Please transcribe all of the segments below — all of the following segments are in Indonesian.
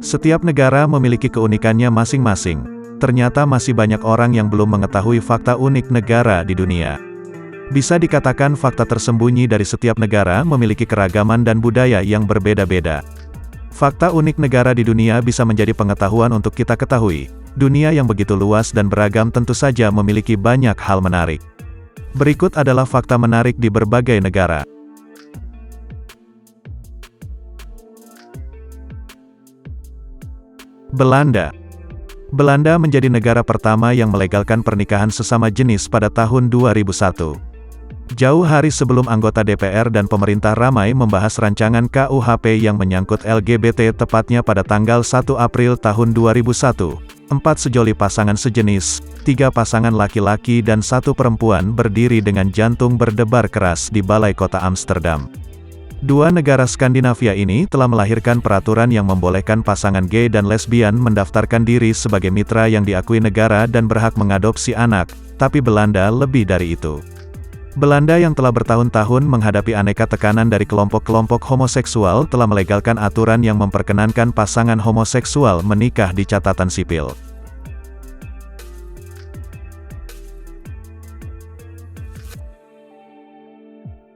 Setiap negara memiliki keunikannya masing-masing. Ternyata masih banyak orang yang belum mengetahui fakta unik negara di dunia. Bisa dikatakan fakta tersembunyi dari setiap negara memiliki keragaman dan budaya yang berbeda-beda. Fakta unik negara di dunia bisa menjadi pengetahuan untuk kita ketahui. Dunia yang begitu luas dan beragam tentu saja memiliki banyak hal menarik. Berikut adalah fakta menarik di berbagai negara. Belanda. Belanda menjadi negara pertama yang melegalkan pernikahan sesama jenis pada tahun 2001. Jauh hari sebelum anggota DPR dan pemerintah ramai membahas rancangan KUHP yang menyangkut LGBT tepatnya pada tanggal 1 April tahun 2001, 4 sejoli pasangan sejenis, 3 pasangan laki-laki dan 1 perempuan berdiri dengan jantung berdebar keras di balai kota Amsterdam. Dua negara Skandinavia ini telah melahirkan peraturan yang membolehkan pasangan gay dan lesbian mendaftarkan diri sebagai mitra yang diakui negara dan berhak mengadopsi anak, tapi Belanda lebih dari itu. Belanda yang telah bertahun-tahun menghadapi aneka tekanan dari kelompok-kelompok homoseksual telah melegalkan aturan yang memperkenankan pasangan homoseksual menikah di catatan sipil.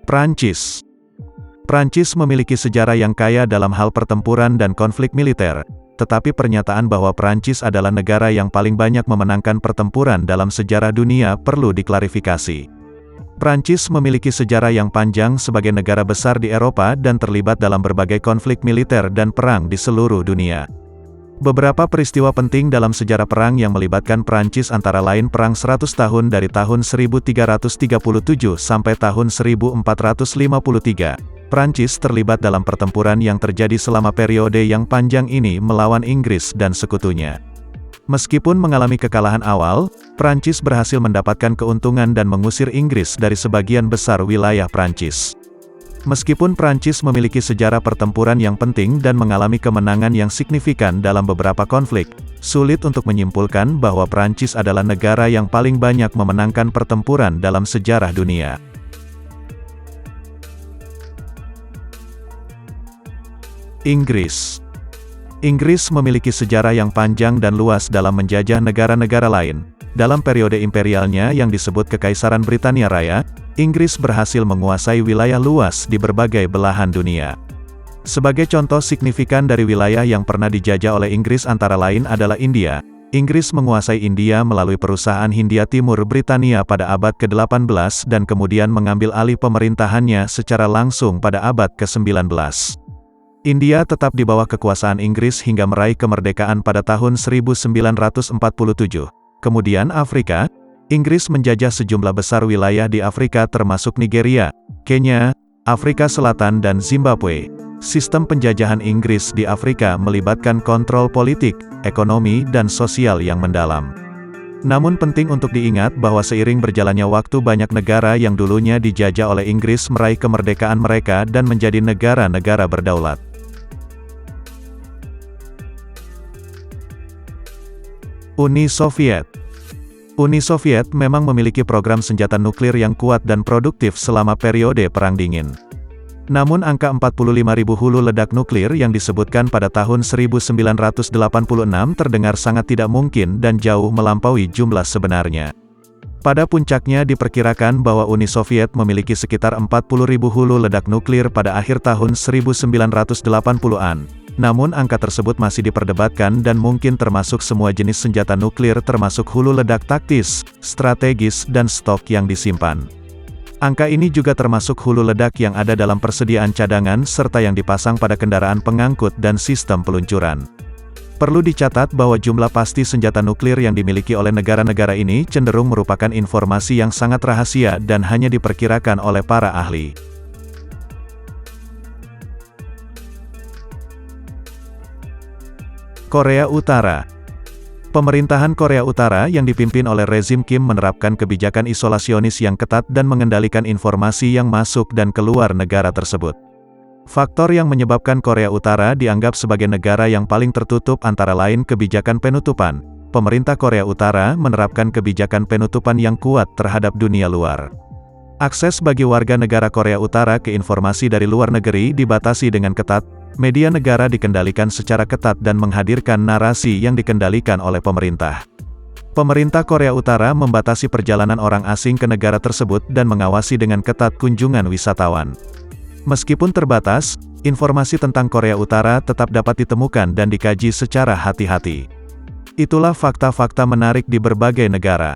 Prancis. Prancis memiliki sejarah yang kaya dalam hal pertempuran dan konflik militer, tetapi pernyataan bahwa Prancis adalah negara yang paling banyak memenangkan pertempuran dalam sejarah dunia perlu diklarifikasi. Prancis memiliki sejarah yang panjang sebagai negara besar di Eropa dan terlibat dalam berbagai konflik militer dan perang di seluruh dunia. Beberapa peristiwa penting dalam sejarah perang yang melibatkan Prancis antara lain Perang 100 tahun dari tahun 1337 sampai tahun 1453. Prancis terlibat dalam pertempuran yang terjadi selama periode yang panjang ini melawan Inggris dan sekutunya. Meskipun mengalami kekalahan awal, Prancis berhasil mendapatkan keuntungan dan mengusir Inggris dari sebagian besar wilayah Prancis. Meskipun Prancis memiliki sejarah pertempuran yang penting dan mengalami kemenangan yang signifikan dalam beberapa konflik, sulit untuk menyimpulkan bahwa Prancis adalah negara yang paling banyak memenangkan pertempuran dalam sejarah dunia. Inggris. Inggris memiliki sejarah yang panjang dan luas dalam menjajah negara-negara lain. Dalam periode imperialnya yang disebut Kekaisaran Britania Raya, Inggris berhasil menguasai wilayah luas di berbagai belahan dunia. Sebagai contoh signifikan dari wilayah yang pernah dijajah oleh Inggris antara lain adalah India. Inggris menguasai India melalui perusahaan Hindia Timur Britania pada abad ke-18 dan kemudian mengambil alih pemerintahannya secara langsung pada abad ke-19. India tetap di bawah kekuasaan Inggris hingga meraih kemerdekaan pada tahun 1947. Kemudian Afrika, Inggris menjajah sejumlah besar wilayah di Afrika termasuk Nigeria, Kenya, Afrika Selatan dan Zimbabwe. Sistem penjajahan Inggris di Afrika melibatkan kontrol politik, ekonomi dan sosial yang mendalam. Namun penting untuk diingat bahwa seiring berjalannya waktu banyak negara yang dulunya dijajah oleh Inggris meraih kemerdekaan mereka dan menjadi negara-negara berdaulat. Uni Soviet. Uni Soviet memang memiliki program senjata nuklir yang kuat dan produktif selama periode Perang Dingin. Namun angka 45.000 hulu ledak nuklir yang disebutkan pada tahun 1986 terdengar sangat tidak mungkin dan jauh melampaui jumlah sebenarnya. Pada puncaknya diperkirakan bahwa Uni Soviet memiliki sekitar 40.000 hulu ledak nuklir pada akhir tahun 1980-an. Namun angka tersebut masih diperdebatkan dan mungkin termasuk semua jenis senjata nuklir termasuk hulu ledak taktis, strategis dan stok yang disimpan. Angka ini juga termasuk hulu ledak yang ada dalam persediaan cadangan serta yang dipasang pada kendaraan pengangkut dan sistem peluncuran. Perlu dicatat bahwa jumlah pasti senjata nuklir yang dimiliki oleh negara-negara ini cenderung merupakan informasi yang sangat rahasia dan hanya diperkirakan oleh para ahli. Korea Utara. Pemerintahan Korea Utara yang dipimpin oleh rezim Kim menerapkan kebijakan isolasionis yang ketat dan mengendalikan informasi yang masuk dan keluar negara tersebut. Faktor yang menyebabkan Korea Utara dianggap sebagai negara yang paling tertutup antara lain kebijakan penutupan. Pemerintah Korea Utara menerapkan kebijakan penutupan yang kuat terhadap dunia luar. Akses bagi warga negara Korea Utara ke informasi dari luar negeri dibatasi dengan ketat. Media negara dikendalikan secara ketat dan menghadirkan narasi yang dikendalikan oleh pemerintah. Pemerintah Korea Utara membatasi perjalanan orang asing ke negara tersebut dan mengawasi dengan ketat kunjungan wisatawan. Meskipun terbatas, informasi tentang Korea Utara tetap dapat ditemukan dan dikaji secara hati-hati. Itulah fakta-fakta menarik di berbagai negara.